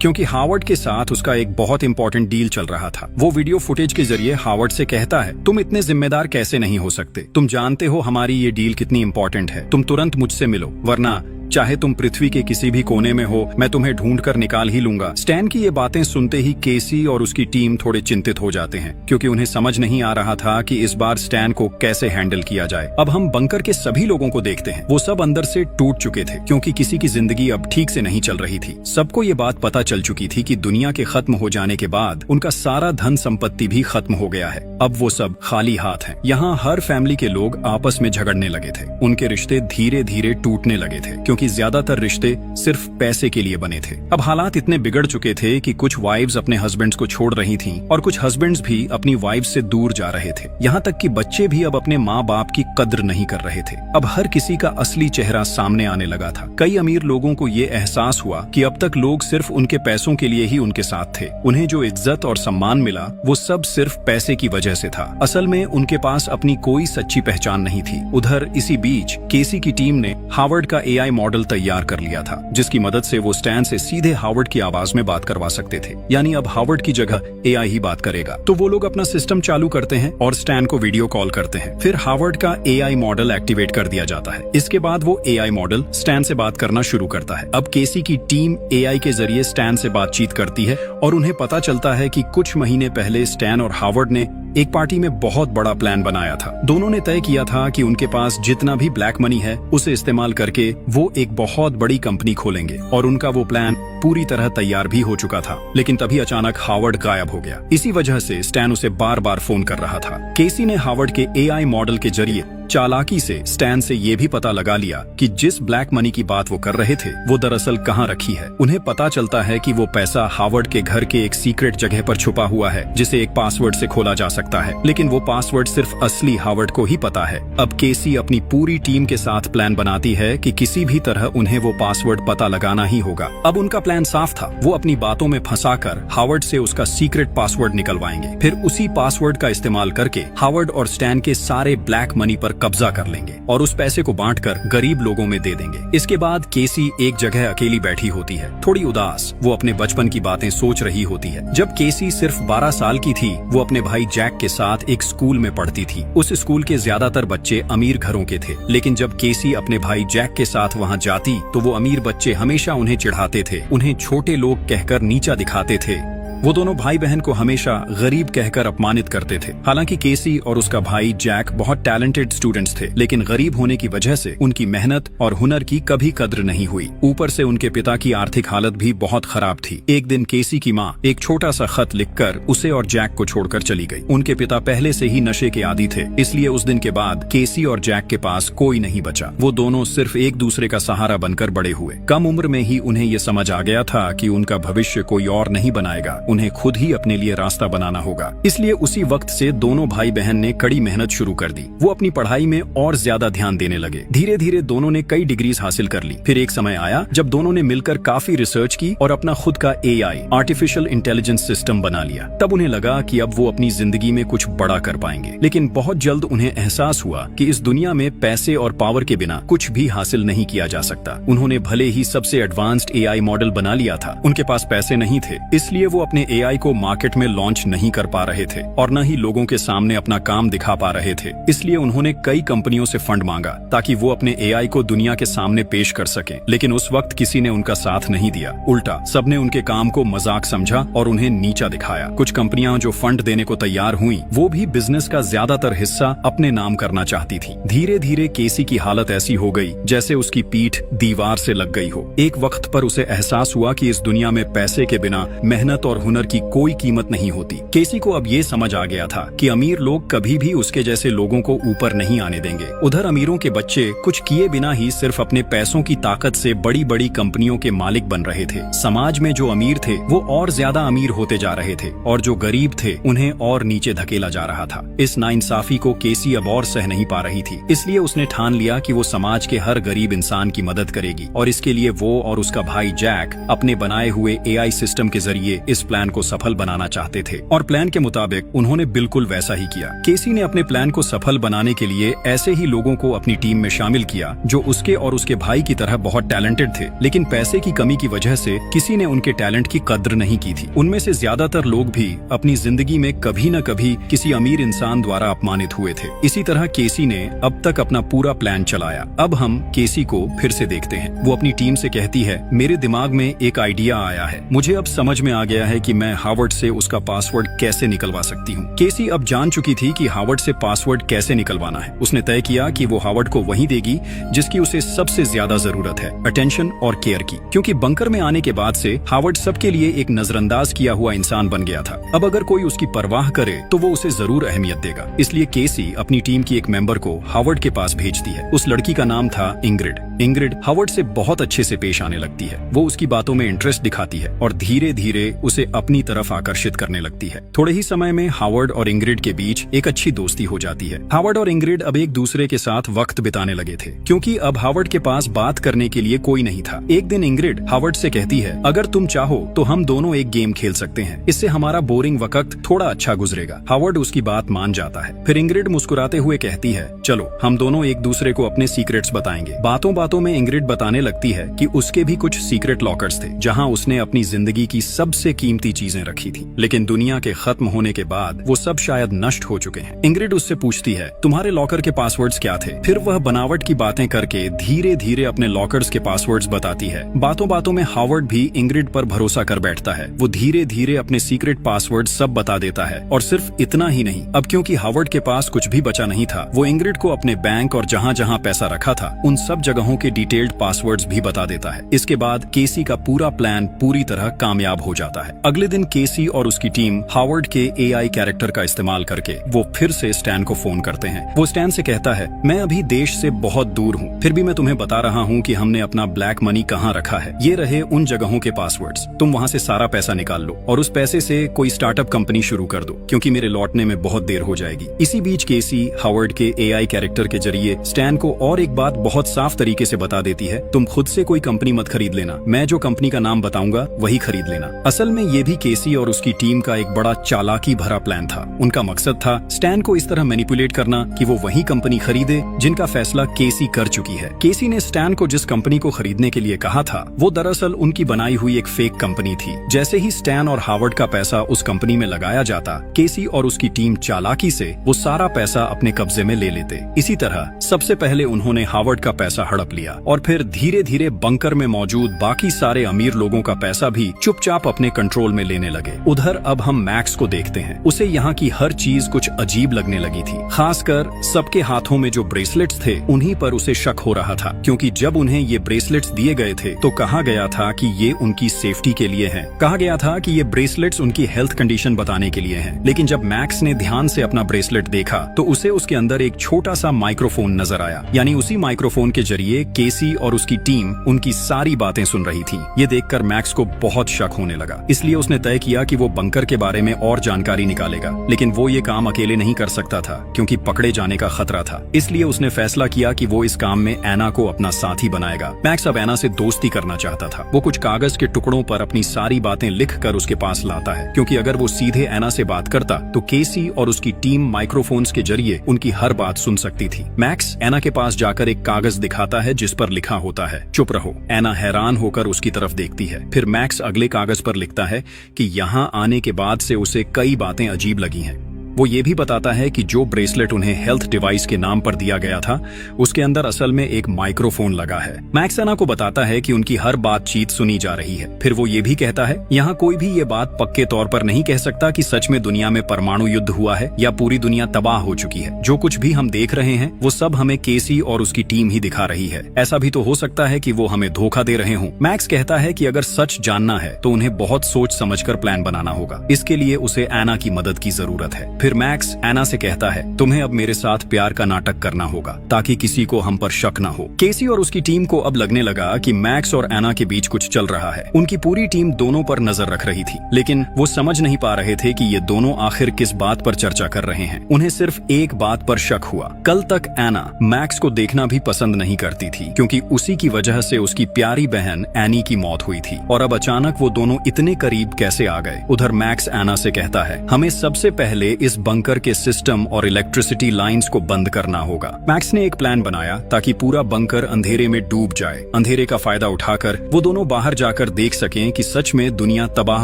क्योंकि हावर्ड के साथ उसका एक बहुत इंपॉर्टेंट डील चल रहा था। वो वीडियो फुटेज के जरिए हावर्ड से कहता है, तुम इतने जिम्मेदार कैसे नहीं हो सकते? तुम जानते हो हमारी ये डील कितनी इंपॉर्टेंट है। तुम तुरंत मुझसे मिलो, वरना चाहे तुम पृथ्वी के किसी भी कोने में हो, मैं तुम्हें ढूंढ कर निकाल ही लूंगा। स्टैन की ये बातें सुनते ही केसी और उसकी टीम थोड़े चिंतित हो जाते हैं क्योंकि उन्हें समझ नहीं आ रहा था कि इस बार स्टैन को कैसे हैंडल किया जाए। अब हम बंकर के सभी लोगों को देखते हैं। वो सब अंदर से टूट चुके थे क्योंकि किसी की जिंदगी अब ठीक से नहीं चल रही थी। सबको ये बात पता चल चुकी थी कि दुनिया के खत्म हो जाने के बाद उनका सारा धन संपत्ति भी खत्म हो गया है। अब वो सब खाली हाथ हैं। यहाँ हर फैमिली के लोग आपस में झगड़ने लगे थे। उनके रिश्ते धीरे धीरे टूटने लगे थे क्योंकि ज्यादातर रिश्ते सिर्फ पैसे के लिए बने थे। अब हालात इतने बिगड़ चुके थे कि कुछ वाइफ्स अपने हस्बैंड्स को छोड़ रही थीं और कुछ हस्बैंड्स भी अपनी वाइफ्स से दूर जा रहे थे। यहाँ तक कि बच्चे भी अब अपने माँ बाप की कद्र नहीं कर रहे थे। अब हर किसी का असली चेहरा सामने आने लगा था। कई अमीर लोगों को ये एहसास हुआ कि अब तक लोग सिर्फ उनके पैसों के लिए ही उनके साथ थे। उन्हें जो इज्जत और सम्मान मिला वो सब सिर्फ पैसे की वजह से था। असल में उनके पास अपनी कोई सच्ची पहचान नहीं थी। उधर इसी बीच केसी की टीम ने हावर्ड का एआई मॉडल तैयार कर लिया था जिसकी मदद से वो स्टैन से सीधे हावर्ड की आवाज में बात करवा सकते थे। यानी अब हावर्ड की जगह एआई ही बात करेगा। तो वो लोग अपना सिस्टम चालू करते हैं और स्टैन को वीडियो कॉल करते हैं। फिर हावर्ड का एआई मॉडल एक्टिवेट कर दिया जाता है। इसके बाद वो एआई मॉडल स्टैन से बात करना शुरू करता है। अब केसी की टीम एआई के जरिए स्टैन से बातचीत करती है और उन्हें पता चलता है कि कुछ महीने पहले स्टैन और हावर्ड ने एक पार्टी में बहुत बड़ा प्लान बनाया था। दोनों ने तय किया था कि उनके पास जितना भी ब्लैक मनी है उसे इस्तेमाल करके वो एक बहुत बड़ी कंपनी खोलेंगे और उनका वो प्लान पूरी तरह तैयार भी हो चुका था। लेकिन तभी अचानक हावर्ड गायब हो गया। इसी वजह से स्टैन उसे बार बार फोन कर रहा था। केसी ने हावर्ड के एआई मॉडल के जरिए चालाकी से स्टैन से ये भी पता लगा लिया कि जिस ब्लैक मनी की बात वो कर रहे थे वो दरअसल कहाँ रखी है। उन्हें पता चलता है कि वो पैसा हावर्ड के घर के एक सीक्रेट जगह पर छुपा हुआ है जिसे एक पासवर्ड से खोला जा सकता है। लेकिन वो पासवर्ड सिर्फ असली हावर्ड को ही पता है। अब केसी अपनी पूरी टीम के साथ प्लान बनाती है कि किसी भी तरह उन्हें वो पासवर्ड पता लगाना ही होगा। अब उनका प्लान साफ था। वो अपनी बातों में फंसाकर हावर्ड से उसका सीक्रेट पासवर्ड निकलवाएंगे। फिर उसी पासवर्ड का इस्तेमाल करके हावर्ड और स्टैन के सारे ब्लैक मनी पर कब्जा कर लेंगे और उस पैसे को बांटकर गरीब लोगों में दे देंगे। इसके बाद केसी एक जगह अकेली बैठी होती है, थोड़ी उदास। वो अपने बचपन की बातें सोच रही होती है। जब केसी सिर्फ 12 साल की थी वो अपने भाई जैक के साथ एक स्कूल में पढ़ती थी। उस स्कूल के ज्यादातर बच्चे अमीर घरों के थे। लेकिन जब केसी अपने भाई जैक के साथ वहाँ जाती तो वो अमीर बच्चे हमेशा उन्हें चिढ़ाते थे, उन्हें छोटे लोग कहकर नीचा दिखाते थे। वो दोनों भाई बहन को हमेशा गरीब कहकर अपमानित करते थे। हालांकि केसी और उसका भाई जैक बहुत टैलेंटेड स्टूडेंट्स थे, लेकिन गरीब होने की वजह से उनकी मेहनत और हुनर की कभी कद्र नहीं हुई। ऊपर से उनके पिता की आर्थिक हालत भी बहुत खराब थी। एक दिन केसी की माँ एक छोटा सा खत लिखकर उसे और जैक को छोड़कर चली गई। उनके पिता पहले से ही नशे के आदी थे, इसलिए उस दिन के बाद केसी और जैक के पास कोई नहीं बचा। वो दोनों सिर्फ एक दूसरे का सहारा बनकर बड़े हुए। कम उम्र में ही उन्हें ये समझ आ गया था कि उनका भविष्य कोई और नहीं बनाएगा, उन्हें खुद ही अपने लिए रास्ता बनाना होगा। इसलिए उसी वक्त से दोनों भाई बहन ने कड़ी मेहनत शुरू कर दी। वो अपनी पढ़ाई में और ज्यादा ध्यान देने लगे। धीरे धीरे दोनों ने कई डिग्रीज हासिल कर ली। फिर एक समय आया जब दोनों ने मिलकर काफी रिसर्च की और अपना खुद का एआई आर्टिफिशियल इंटेलिजेंस सिस्टम बना लिया। तब उन्हें लगा कि अब वो अपनी जिंदगी में कुछ बड़ा कर पाएंगे। लेकिन बहुत जल्द उन्हें एहसास हुआ कि इस दुनिया में पैसे और पावर के बिना कुछ भी हासिल नहीं किया जा सकता। उन्होंने भले ही सबसे एडवांस्ड एआई मॉडल बना लिया था, उनके पास पैसे नहीं थे, इसलिए वो अपने अपने एआई को मार्केट में लॉन्च नहीं कर पा रहे थे और न ही लोगों के सामने अपना काम दिखा पा रहे थे। इसलिए उन्होंने कई कंपनियों से फंड मांगा ताकि वो अपने एआई को दुनिया के सामने पेश कर सकें। लेकिन उस वक्त किसी ने उनका साथ नहीं दिया। उल्टा सबने उनके काम को मजाक समझा और उन्हें नीचा दिखाया। कुछ कंपनियां जो फंड देने को तैयार हुई, वो भी बिजनेस का ज्यादातर हिस्सा अपने नाम करना चाहती थी। धीरे धीरे केसी की हालत ऐसी हो गई जैसे उसकी पीठ दीवार से लग गई हो। एक वक्त पर उसे एहसास हुआ कि इस दुनिया में पैसे के बिना मेहनत और हुनर की कोई कीमत नहीं होती। केसी को अब ये समझ आ गया था कि अमीर लोग कभी भी उसके जैसे लोगों को ऊपर नहीं आने देंगे। उधर अमीरों के बच्चे कुछ किए बिना ही सिर्फ अपने पैसों की ताकत से बड़ी बड़ी कंपनियों के मालिक बन रहे थे। समाज में जो अमीर थे वो और ज्यादा अमीर होते जा रहे थे और जो गरीब थे उन्हें और नीचे धकेला जा रहा था। इस नाइंसाफी को केसी अब और सह नहीं पा रही थी। इसलिए उसने ठान लिया कि वो समाज के हर गरीब इंसान की मदद करेगी और इसके लिए वो और उसका भाई जैक अपने बनाए हुए एआई सिस्टम के जरिए इस प्लान को सफल बनाना चाहते थे। और प्लान के मुताबिक उन्होंने बिल्कुल वैसा ही किया। केसी ने अपने प्लान को सफल बनाने के लिए ऐसे ही लोगों को अपनी टीम में शामिल किया जो उसके और उसके भाई की तरह बहुत टैलेंटेड थे, लेकिन पैसे की कमी की वजह से किसी ने उनके टैलेंट की कद्र नहीं की थी। उनमें से ज्यादातर लोग भी अपनी जिंदगी में कभी न कभी किसी अमीर इंसान द्वारा अपमानित हुए थे। इसी तरह केसी ने अब तक अपना पूरा प्लान चलाया। अब हम केसी को फिर से देखते हैं। वो अपनी टीम से कहती है, मेरे दिमाग में एक आइडिया आया है। मुझे अब समझ में आ गया है कि मैं हावर्ड से उसका पासवर्ड कैसे निकलवा सकती हूँ। केसी अब जान चुकी थी कि हावर्ड से पासवर्ड कैसे निकलवाना है। उसने तय किया कि वो हावर्ड को वही देगी जिसकी उसे सबसे ज्यादा जरूरत है, अटेंशन और केयर की। क्योंकि बंकर में आने के बाद से हावर्ड सबके लिए एक नजरअंदाज किया हुआ इंसान बन गया था। अब अगर कोई उसकी परवाह करे तो वो उसे जरूर अहमियत देगा। इसलिए केसी अपनी टीम की एक मेंबर को हावर्ड के पास भेजती है। उस लड़की का नाम था इंग्रिड। इंग्रिड हावर्ड से बहुत अच्छे से पेश आने लगती है। वो उसकी बातों में इंटरेस्ट दिखाती है और धीरे धीरे उसे अपनी तरफ आकर्षित करने लगती है। थोड़े ही समय में हावर्ड और इंग्रिड के बीच एक अच्छी दोस्ती हो जाती है। हावर्ड और इंग्रिड अब एक दूसरे के साथ वक्त बिताने लगे थे, क्योंकि अब हावर्ड के पास बात करने के लिए कोई नहीं था। एक दिन इंग्रिड हावर्ड से कहती है, अगर तुम चाहो तो हम दोनों एक गेम खेल सकते हैं। इससे हमारा बोरिंग वक्त थोड़ा अच्छा गुजरेगा। हावर्ड उसकी बात मान जाता है। फिर इंग्रिड मुस्कुराते हुए कहती है, चलो हम दोनों एक दूसरे को अपने सीक्रेट्स बताएंगे। बातों बातों में इंग्रिड बताने लगती है कि उसके भी कुछ सीक्रेट लॉकर्स थे जहां उसने अपनी जिंदगी की सबसे कीमती चीजें रखी थी, लेकिन दुनिया के खत्म होने के बाद वो सब शायद नष्ट हो चुके हैं। इंग्रिड उससे पूछती है, तुम्हारे लॉकर के पासवर्ड्स क्या थे? फिर वह बनावट की बातें करके धीरे धीरे अपने लॉकर्स के पासवर्ड्स बताती है। बातों बातों में हावर्ड भी इंग्रिड पर भरोसा कर बैठता है। वो धीरे धीरे अपने सीक्रेट पासवर्ड सब बता देता है। और सिर्फ इतना ही नहीं, अब क्योंकि हावर्ड के पास कुछ भी बचा नहीं था, वो इंग्रिड को अपने बैंक और जहां जहां पैसा रखा था उन सब जगहों के डिटेल्ड पासवर्ड्स भी बता देता है। इसके बाद केसी का पूरा प्लान पूरी तरह कामयाब हो जाता है। अगले दिन केसी और उसकी टीम हावर्ड के एआई कैरेक्टर का इस्तेमाल करके वो फिर से स्टैन को फोन करते हैं। वो स्टैन से कहता है, मैं अभी देश से बहुत दूर हूँ, फिर भी मैं तुम्हें बता रहा हूँ कि हमने अपना ब्लैक मनी कहाँ रखा है। ये रहे उन जगहों के पासवर्ड्स। तुम वहाँ से सारा पैसा निकाल लो और उस पैसे से कोई स्टार्टअप कंपनी शुरू कर दो, क्योंकि मेरे लौटने में बहुत देर हो जाएगी। इसी बीच केसी हावर्ड के एआई कैरेक्टर के जरिए स्टैन को और एक बात बहुत साफ तरीके से बता देती है, तुम खुद से कोई कंपनी मत खरीद लेना, मैं जो कंपनी का नाम बताऊंगा वही खरीद लेना। असल में ये भी केसी और उसकी टीम का एक बड़ा चालाकी भरा प्लान था। उनका मकसद था स्टैन को इस तरह मैनिपुलेट करना कि वो वही कंपनी खरीदे जिनका फैसला केसी कर चुकी है। केसी ने स्टैन को जिस कंपनी को खरीदने के लिए कहा था वो दरअसल उनकी बनाई हुई एक फेक कंपनी थी। जैसे ही स्टैन और हावर्ड का पैसा उस कंपनी में लगाया जाता, केसी और उसकी टीम चालाकी से वो सारा पैसा अपने कब्जे में ले लेते। इसी तरह सबसे पहले उन्होंने हावर्ड का पैसा हड़प लिया और फिर धीरे धीरे बंकर में मौजूद बाकी सारे अमीर लोगों का पैसा भी चुपचाप अपने कंट्रोल में लेने लगे। उधर अब हम मैक्स को देखते हैं। उसे यहाँ की हर चीज कुछ अजीब लगने लगी थी। खासकर सबके हाथों में जो ब्रेसलेट्स थे उन्हीं पर उसे शक हो रहा था, क्योंकि जब उन्हें ये ब्रेसलेट्स दिए गए थे तो कहा गया था कि ये उनकी सेफ्टी के लिए हैं। कहा गया था कि ये ब्रेसलेट्स उनकी हेल्थ कंडीशन बताने के लिए हैं। लेकिन जब मैक्स ने ध्यान से अपना ब्रेसलेट देखा तो उसे उसके अंदर एक छोटा सा माइक्रोफोन नजर आया। यानी उसी माइक्रोफोन के जरिए केसी और उसकी टीम उनकी सारी बातें सुन रही थी। ये देखकर मैक्स को बहुत शक होने लगा। इसलिए उसने तय किया कि वो बंकर के बारे में और जानकारी निकालेगा, लेकिन वो ये काम अकेले नहीं कर सकता था क्योंकि पकड़े जाने का खतरा था। इसलिए उसने फैसला किया कि वो इस काम में एना को अपना साथी बनाएगा। मैक्स अब एना से दोस्ती करना चाहता था। वो कुछ कागज के टुकड़ों पर अपनी सारी बातें लिख कर उसके पास लाता है, क्योंकि अगर वो सीधे एना से बात करता तो केसी और उसकी टीम माइक्रोफोन्स के जरिए उनकी हर बात सुन सकती थी। मैक्स एना के पास जाकर एक कागज दिखाता है जिस पर लिखा होता है, चुप रहो। एना हैरान होकर उसकी तरफ देखती है। फिर मैक्स अगले कागज पर लिखता है कि यहाँ आने के बाद से उसे कई बातें अजीब लगी हैं। वो ये भी बताता है कि जो ब्रेसलेट उन्हें हेल्थ डिवाइस के नाम पर दिया गया था उसके अंदर असल में एक माइक्रोफोन लगा है। मैक्स एना को बताता है कि उनकी हर बातचीत सुनी जा रही है। फिर वो ये भी कहता है यहाँ कोई भी ये बात पक्के तौर पर नहीं कह सकता कि सच में दुनिया में परमाणु युद्ध हुआ है या पूरी दुनिया तबाह हो चुकी है। जो कुछ भी हम देख रहे हैं वो सब हमें केसी और उसकी टीम ही दिखा रही है। ऐसा भी तो हो सकता है कि वो हमें धोखा दे रहे हों। मैक्स कहता है कि अगर सच जानना है तो उन्हें बहुत सोच समझकर प्लान बनाना होगा। इसके लिए उसे एना की मदद की जरूरत है। फिर मैक्स एना से कहता है तुम्हें अब मेरे साथ प्यार का नाटक करना होगा ताकि किसी को हम पर शक न हो। केसी और उसकी टीम को अब लगने लगा कि मैक्स और एना के बीच कुछ चल रहा है। उनकी पूरी टीम दोनों पर नजर रख रही थी, लेकिन वो समझ नहीं पा रहे थे कि ये दोनों आखिर किस बात पर चर्चा कर रहे हैं। उन्हें सिर्फ एक बात पर शक हुआ। कल तक एना मैक्स को देखना भी पसंद नहीं करती थी क्योंकि उसी की वजह से उसकी प्यारी बहन एनी की मौत हुई थी, और अब अचानक वो दोनों इतने करीब कैसे आ गए। उधर मैक्स एना से कहता है हमें सबसे पहले इस बंकर के सिस्टम और इलेक्ट्रिसिटी लाइंस को बंद करना होगा। मैक्स ने एक प्लान बनाया ताकि पूरा बंकर अंधेरे में डूब जाए। अंधेरे का फायदा उठाकर वो दोनों बाहर जाकर देख सकें कि सच में दुनिया तबाह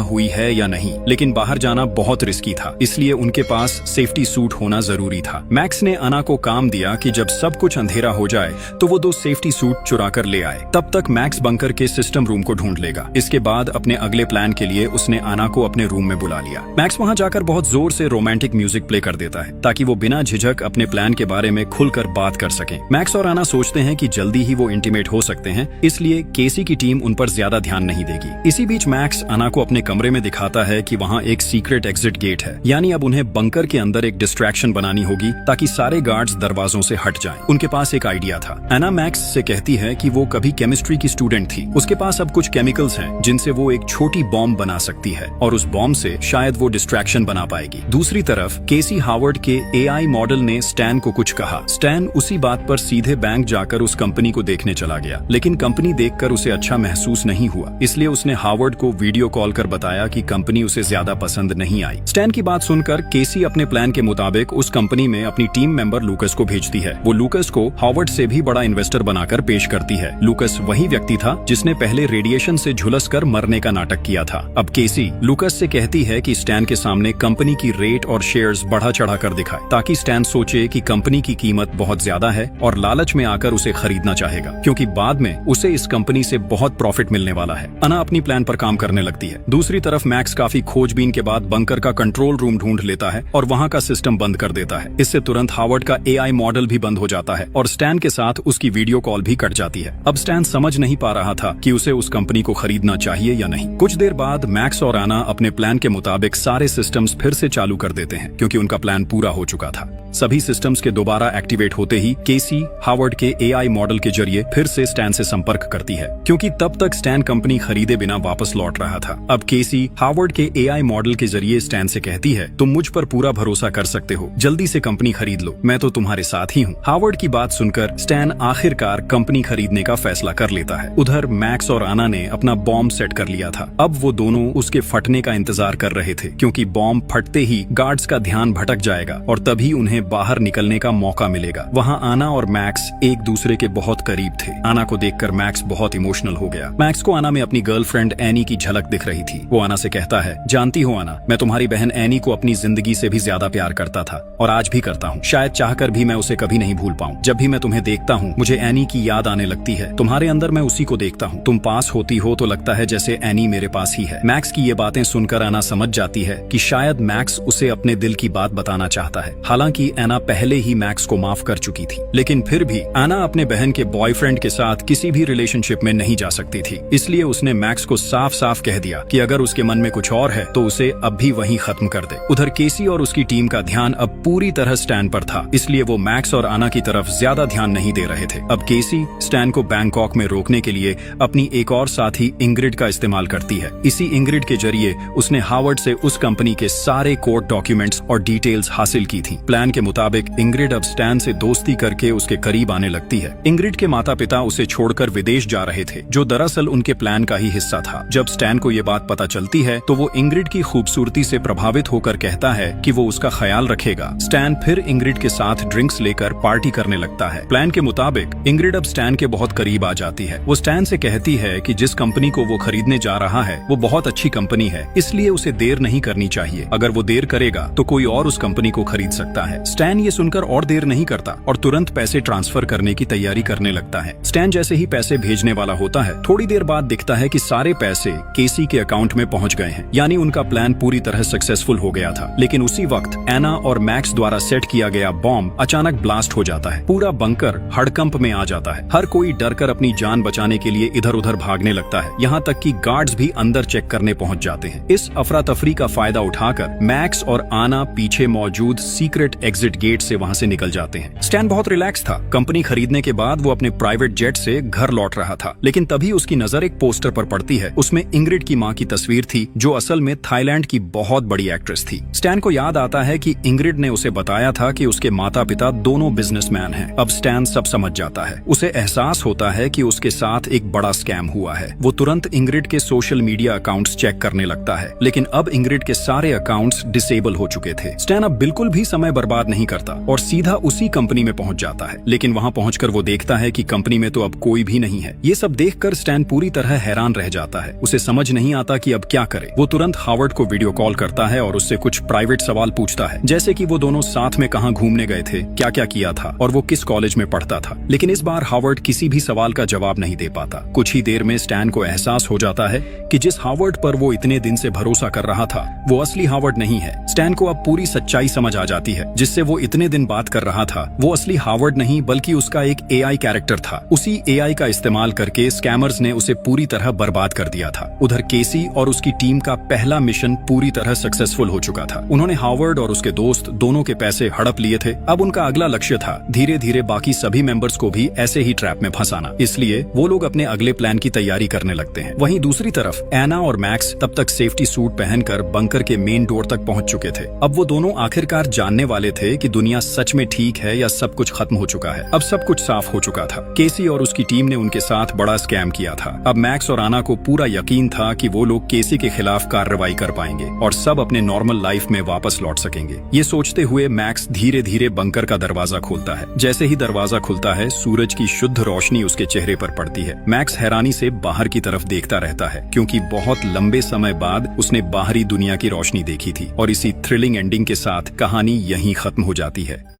हुई है या नहीं। लेकिन बाहर जाना बहुत रिस्की था, इसलिए उनके पास सेफ्टी सूट होना जरूरी था। मैक्स ने अना को काम दिया कि जब सब कुछ अंधेरा हो जाए तो वो 2 सेफ्टी सूट चुरा कर ले आए। तब तक मैक्स बंकर के सिस्टम रूम को ढूंढ लेगा। इसके बाद अपने अगले प्लान के लिए उसने अना को अपने रूम में बुला लिया। मैक्स वहां जाकर बहुत जोर से रोमांटिक म्यूजिक प्ले कर देता है ताकि वो बिना झिझक अपने प्लान के बारे में खुलकर बात कर सकें। मैक्स और आना सोचते हैं कि जल्दी ही वो इंटीमेट हो सकते हैं, इसलिए केसी की टीम उन पर ज्यादा ध्यान नहीं देगी। इसी बीच मैक्स आना को अपने कमरे में दिखाता है कि वहाँ एक सीक्रेट एग्जिट गेट है, यानी अब उन्हें बंकर के अंदर एक डिस्ट्रैक्शन बनानी होगी ताकि सारे गार्ड्स दरवाजों से हट जाएं। उनके पास एक आइडिया था। एना मैक्स से कहती है कि वो कभी केमिस्ट्री की स्टूडेंट थी, उसके पास अब कुछ केमिकल्स हैं जिनसे वो एक छोटी बॉम्ब बना सकती है और उस बॉम्ब से शायद वो डिस्ट्रैक्शन बना पाएगी। दूसरी तरफ केसी हावर्ड के एआई मॉडल ने स्टैन को कुछ कहा। स्टैन उसी बात पर सीधे बैंक जाकर उस कंपनी को देखने चला गया, लेकिन कंपनी देखकर उसे अच्छा महसूस नहीं हुआ, इसलिए उसने हावर्ड को वीडियो कॉल कर बताया कि कंपनी उसे ज्यादा पसंद नहीं आई। स्टैन की बात सुनकर केसी अपने प्लान के मुताबिक उस कंपनी में अपनी टीम मेंबर लूकस को भेजती है। वो लूकस को हावर्ड से भी बड़ा इन्वेस्टर बनाकर पेश करती है। लूकस वही व्यक्ति था जिसने पहले रेडिएशन से झुलस कर मरने का नाटक किया था। अब केसी लूकस से कहती है कि स्टैन के सामने कंपनी की रेट और शेयर्स बढ़ा चढ़ा कर दिखाए ताकि स्टैन सोचे कि कंपनी की कीमत बहुत ज्यादा है और लालच में आकर उसे खरीदना चाहेगा, क्योंकि बाद में उसे इस कंपनी से बहुत प्रॉफिट मिलने वाला है। अना अपनी प्लान पर काम करने लगती है। दूसरी तरफ मैक्स काफी खोजबीन के बाद बंकर का कंट्रोल रूम ढूंढ लेता है और वहां का सिस्टम बंद कर देता है। इससे तुरंत हावर्ड का एआई मॉडल भी बंद हो जाता है और स्टैन के साथ उसकी वीडियो कॉल भी कट जाती है। अब स्टैन समझ नहीं पा रहा था कि उसे उस कंपनी को खरीदना चाहिए या नहीं। कुछ देर बाद मैक्स और आना अपने प्लान के मुताबिक सारे सिस्टम्स फिर से चालू कर देते हैं क्योंकि उनका प्लान पूरा हो चुका था। सभी सिस्टम्स के दोबारा एक्टिवेट होते ही केसी हावर्ड के एआई मॉडल के जरिए फिर से स्टैन से संपर्क करती है, क्योंकि तब तक स्टैन कंपनी खरीदे बिना वापस लौट रहा था। अब केसी हावर्ड के एआई मॉडल के जरिए स्टैन से कहती है तुम मुझ पर पूरा भरोसा कर सकते हो, जल्दी से कंपनी खरीद लो, मैं तो तुम्हारे साथ ही हूँ। हावर्ड की बात सुनकर स्टैन आखिरकार कंपनी खरीदने का फैसला कर लेता है। उधर मैक्स और आना ने अपना बॉम्ब सेट कर लिया था। अब वो दोनों उसके फटने का इंतजार कर रहे थे, क्योंकि बॉम्ब फटते ही गार्ड्स का ध्यान भटक जाएगा और तभी उन्हें बाहर निकलने का मौका मिलेगा। वहां आना और मैक्स एक दूसरे के बहुत करीब थे। आना को देखकर मैक्स बहुत इमोशनल हो गया। मैक्स को आना में अपनी गर्लफ्रेंड एनी की झलक दिख रही थी। वो आना से कहता है जानती हो आना, मैं तुम्हारी बहन एनी को अपनी जिंदगी से भी ज्यादा प्यार करता था और आज भी करता हूँ। शायद चाहकर भी मैं उसे कभी नहीं भूल पाऊँ। जब भी मैं तुम्हें देखता हूँ मुझे एनी की याद आने लगती है। तुम्हारे अंदर मैं उसी को देखता हूँ। तुम पास होती हो तो लगता है जैसे एनी मेरे पास ही है। मैक्स की ये बातें सुनकर आना समझ जाती है कि शायद मैक्स उसे अपने दिल की बात बताना चाहता है। हालांकि एना पहले ही मैक्स को माफ कर चुकी थी, लेकिन फिर भी आना अपने बहन के बॉयफ्रेंड के साथ किसी भी रिलेशनशिप में नहीं जा सकती थी। इसलिए उसने मैक्स को साफ साफ कह दिया कि अगर उसके मन में कुछ और है तो उसे अब भी वहीं खत्म कर दे। उधर केसी और उसकी टीम का ध्यान अब पूरी तरह स्टैन पर था, इसलिए वो मैक्स और आना की तरफ ज्यादा ध्यान नहीं दे रहे थे। अब केसी स्टैन को बैंकॉक में रोकने के लिए अपनी एक और साथी इंग्रिड का इस्तेमाल करती है। इसी इंग्रिड के जरिए उसने हावर्ड से उस कंपनी के सारे कोर्ट डॉक्यूमेंट डॉक्यूमेंट्स और डिटेल्स हासिल की थी। प्लान के मुताबिक इंग्रिड अब स्टैन से दोस्ती करके उसके करीब आने लगती है। इंग्रिड के माता पिता उसे छोड़कर विदेश जा रहे थे, जो दरअसल उनके प्लान का ही हिस्सा था। जब स्टैन को ये बात पता चलती है तो वो इंग्रिड की खूबसूरती से प्रभावित होकर कहता है कि वो उसका ख्याल रखेगा। स्टैन फिर इंग्रिड के साथ ड्रिंक्स लेकर पार्टी करने लगता है। प्लान के मुताबिक इंग्रिड अब स्टैन के बहुत करीब आ जाती है। वो स्टैन से कहती है कि जिस कंपनी को वो खरीदने जा रहा है वो बहुत अच्छी कंपनी है, इसलिए उसे देर नहीं करनी चाहिए। अगर वो देर करेगा तो कोई और उस कंपनी को खरीद सकता है। स्टैन ये सुनकर और देर नहीं करता और तुरंत पैसे ट्रांसफर करने की तैयारी करने लगता है। स्टैन जैसे ही पैसे भेजने वाला होता है, थोड़ी देर बाद दिखता है कि सारे पैसे केसी के अकाउंट में पहुंच गए हैं, यानी उनका प्लान पूरी तरह सक्सेसफुल हो गया था। लेकिन उसी वक्त एना और मैक्स द्वारा सेट किया गया बॉम्ब अचानक ब्लास्ट हो जाता है। पूरा बंकर हड़कंप में आ जाता है। हर कोई डरकर अपनी जान बचाने के लिए इधर उधर भागने लगता है। यहाँ तक कि गार्ड्स भी अंदर चेक करने पहुंच जाते हैं। इस अफरा तफरी का फायदा उठाकर मैक्स और आना पीछे मौजूद सीक्रेट एग्जिट गेट से वहां से निकल जाते हैं। स्टैन बहुत रिलैक्स था। कंपनी खरीदने के बाद वो अपने प्राइवेट जेट से घर लौट रहा था, लेकिन तभी उसकी नजर एक पोस्टर पर पड़ती है। उसमें इंग्रिड की मां की तस्वीर थी, जो असल में थाईलैंड की बहुत बड़ी एक्ट्रेस थी। स्टैन को याद आता है कि इंग्रिड ने उसे बताया था कि उसके माता पिता दोनों बिजनेसमैन हैं। अब स्टैन सब समझ जाता है। उसे एहसास होता है कि उसके साथ एक बड़ा स्कैम हुआ है। वो तुरंत इंग्रिड के सोशल मीडिया अकाउंट्स चेक करने लगता है, लेकिन अब इंग्रिड के सारे अकाउंट्स डिसेबल हो चुके थे। स्टैन अब बिल्कुल भी समय बर्बाद नहीं करता और सीधा उसी कंपनी में पहुंच जाता है। लेकिन वहां पहुंचकर वो देखता है कि कंपनी में तो अब कोई भी नहीं है। ये सब देखकर स्टैन पूरी तरह हैरान रह जाता है। उसे समझ नहीं आता कि अब क्या करे। वो तुरंत हावर्ड को वीडियो कॉल करता है और उससे कुछ प्राइवेट सवाल पूछता है, जैसे कि वो दोनों साथ में कहाँ घूमने गए थे, क्या क्या किया था और वो किस कॉलेज में पढ़ता था। लेकिन इस बार हावर्ड किसी भी सवाल का जवाब नहीं दे पाता। कुछ ही देर में स्टैन को एहसास हो जाता है कि जिस हावर्ड पर वो इतने दिन से भरोसा कर रहा था वो असली हावर्ड नहीं है। स्टैन को अब पूरी सच्चाई समझ आ जाती है। जिससे वो इतने दिन बात कर रहा था वो असली हावर्ड नहीं बल्कि उसका एक एआई कैरेक्टर था। उसी एआई का इस्तेमाल करके स्कैमर्स ने उसे पूरी तरह बर्बाद कर दिया था। उधर केसी और उसकी टीम का पहला मिशन पूरी तरह सक्सेसफुल हो चुका था। उन्होंने हावर्ड और उसके दोस्त दोनों के पैसे हड़प लिए थे। अब उनका अगला लक्ष्य था धीरे धीरे बाकी सभी मेंबर्स को भी ऐसे ही ट्रैप में फंसाना। इसलिए वो लोग अपने अगले प्लान की तैयारी करने लगते हैं। वहीं दूसरी तरफ एना और मैक्स तब तक सेफ्टी सूट पहनकर बंकर के मेन डोर तक पहुंच चुके थे। अब वो दोनों आखिरकार जानने वाले थे कि दुनिया सच में ठीक है या सब कुछ खत्म हो चुका है। अब सब कुछ साफ हो चुका था। केसी और उसकी टीम ने उनके साथ बड़ा स्कैम किया था। अब मैक्स और आना को पूरा यकीन था कि वो लोग केसी के खिलाफ कार्रवाई कर पाएंगे और सब अपने नॉर्मल लाइफ में वापस लौट सकेंगे। ये सोचते हुए मैक्स धीरे धीरे बंकर का दरवाजा खोलता है। जैसे ही दरवाजा खुलता है सूरज की शुद्ध रोशनी उसके चेहरे पर पड़ती है। मैक्स हैरानी से बाहर की तरफ देखता रहता है, क्योंकि बहुत लंबे समय बाद उसने बाहरी दुनिया की रोशनी देखी थी। और इसी थ्रिलिंग एंडिंग के साथ कहानी यहीं खत्म हो जाती है।